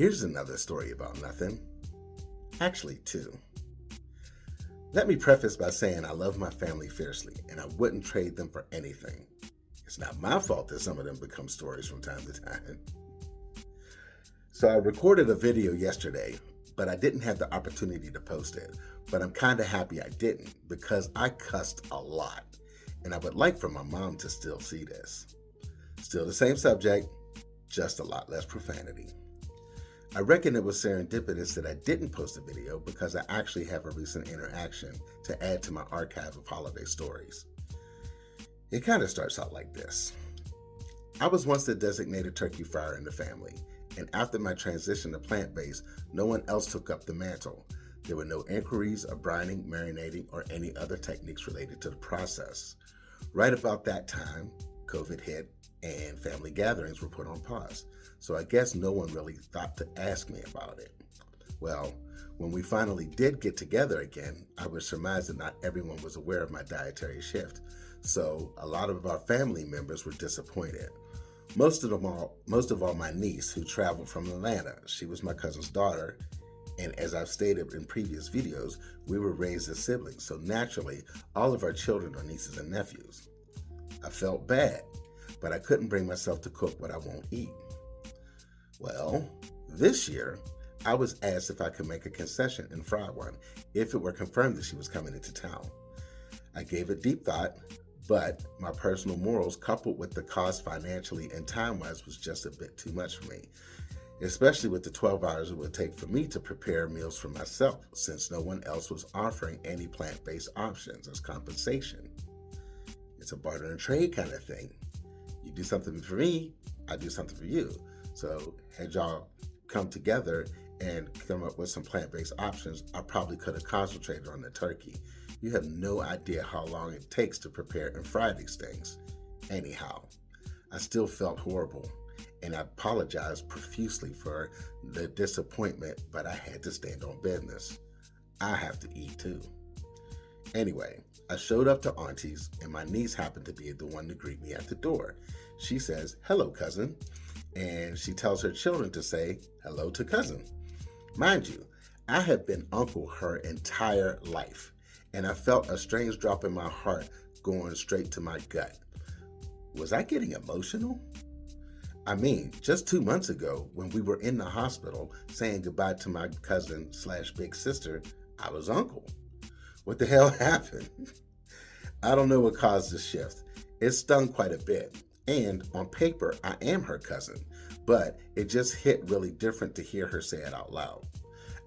Here's another story about nothing. Actually, two. Let me preface by saying I love my family fiercely, and I wouldn't trade them for anything. It's not my fault that some of them become stories from time to time. So I recorded a video yesterday, but I didn't have the opportunity to post it. But I'm kind of happy I didn't, because I cussed a lot, and I would like for my mom to still see this. Still the same subject, just a lot less profanity. I reckon it was serendipitous that I didn't post a video because I actually have a recent interaction to add to my archive of holiday stories. It kind of starts out like this. I was once the designated turkey fryer in the family, and after my transition to plant-based, no one else took up the mantle. There were no inquiries of brining, marinating, or any other techniques related to the process. Right about that time, COVID hit and family gatherings were put on pause. So I guess no one really thought to ask me about it. Well, when we finally did get together again, I would surmise that not everyone was aware of my dietary shift. So a lot of our family members were disappointed. Most of all, my niece, who traveled from Atlanta. She was my cousin's daughter. And as I've stated in previous videos, we were raised as siblings. So naturally, all of our children are nieces and nephews. I felt bad, but I couldn't bring myself to cook what I won't eat. Well, this year, I was asked if I could make a concession and fry one if it were confirmed that she was coming into town. I gave it deep thought, but my personal morals coupled with the cost financially and time-wise was just a bit too much for me, especially with the 12 hours it would take for me to prepare meals for myself since no one else was offering any plant-based options as compensation. It's a barter and trade kind of thing. You do something for me, I do something for you. So had y'all come together and come up with some plant-based options, I probably could have concentrated on the turkey. You have no idea how long it takes to prepare and fry these things. Anyhow, I still felt horrible, and I apologized profusely for the disappointment, but I had to stand on business. I have to eat too. Anyway, I showed up to Auntie's, and my niece happened to be the one to greet me at the door. She says, "Hello, cousin." And she tells her children to say hello to cousin. Mind you, I have been uncle her entire life, and I felt a strange drop in my heart going straight to my gut. Was I getting emotional? I mean, just 2 months ago, when we were in the hospital saying goodbye to my cousin / big sister, I was uncle. What the hell happened? I don't know what caused the shift. It stung quite a bit. And on paper, I am her cousin, but it just hit really different to hear her say it out loud.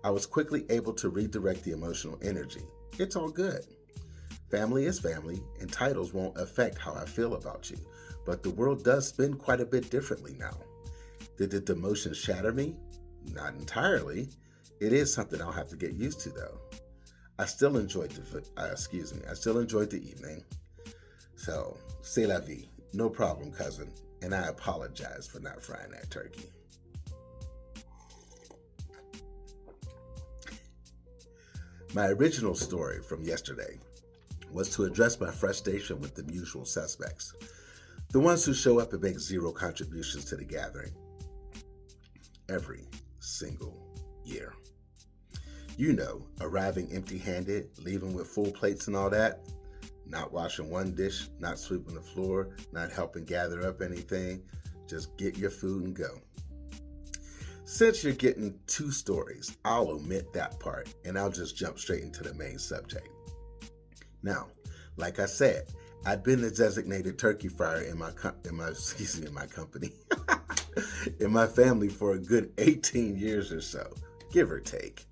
I was quickly able to redirect the emotional energy. It's all good. Family is family, and titles won't affect how I feel about you, but the world does spin quite a bit differently now. Did the demotion shatter me? Not entirely. It is something I'll have to get used to, though. I still enjoyed the evening. So, c'est la vie. No problem, cousin, and I apologize for not frying that turkey. My original story from yesterday was to address my frustration with the usual suspects, the ones who show up and make zero contributions to the gathering every single year. You know, arriving empty-handed, leaving with full plates and all that. Not washing one dish, not sweeping the floor, not helping gather up anything. Just get your food and go. Since you're getting two stories, I'll omit that part and I'll just jump straight into the main subject. Now, like I said, I've been the designated turkey fryer in my company, in my family for a good 18 years or so, give or take.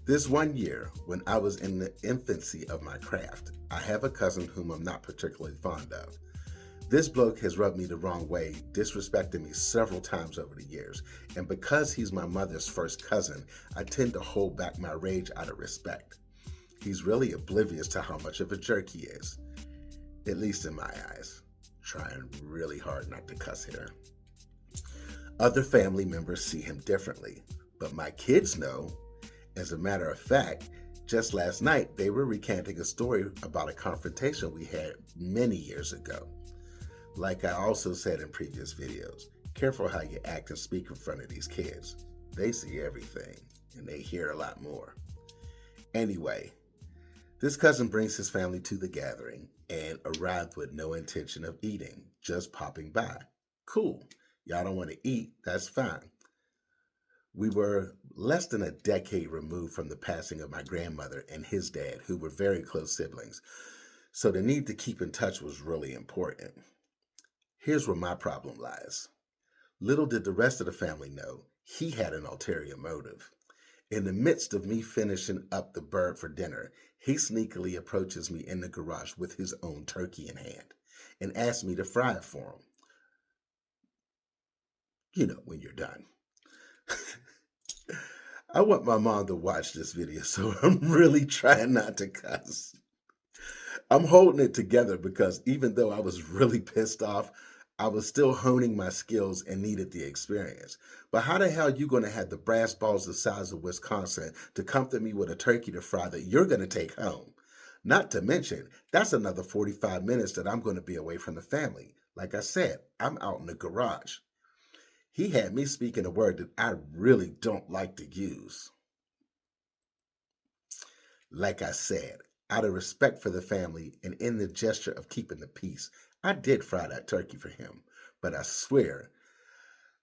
This one year, when I was in the infancy of my craft, I have a cousin whom I'm not particularly fond of. This bloke has rubbed me the wrong way, disrespected me several times over the years, and because he's my mother's first cousin, I tend to hold back my rage out of respect. He's really oblivious to how much of a jerk he is, at least in my eyes. Trying really hard not to cuss here. Other family members see him differently, but my kids know. As a matter of fact, just last night, they were recanting a story about a confrontation we had many years ago. Like I also said in previous videos, careful how you act and speak in front of these kids. They see everything and they hear a lot more. Anyway, this cousin brings his family to the gathering and arrived with no intention of eating, just popping by. Cool. Y'all don't want to eat, that's fine. We were less than a decade removed from the passing of my grandmother and his dad, who were very close siblings, so the need to keep in touch was really important. Here's where my problem lies. Little did the rest of the family know he had an ulterior motive. In the midst of me finishing up the bird for dinner, he sneakily approaches me in the garage with his own turkey in hand and asks me to fry it for him. You know, when you're done. I want my mom to watch this video, so I'm really trying not to cuss. I'm holding it together because even though I was really pissed off, I was still honing my skills and needed the experience. But how the hell are you going to have the brass balls the size of Wisconsin to comfort me with a turkey to fry that you're going to take home? Not to mention, that's another 45 minutes that I'm going to be away from the family. Like I said, I'm out in the garage. He had me speaking a word that I really don't like to use. Like I said, out of respect for the family and in the gesture of keeping the peace, I did fry that turkey for him. But I swear,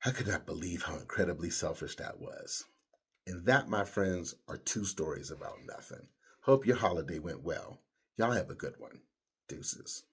I could not believe how incredibly selfish that was. And that, my friends, are two stories about nothing. Hope your holiday went well. Y'all have a good one. Deuces.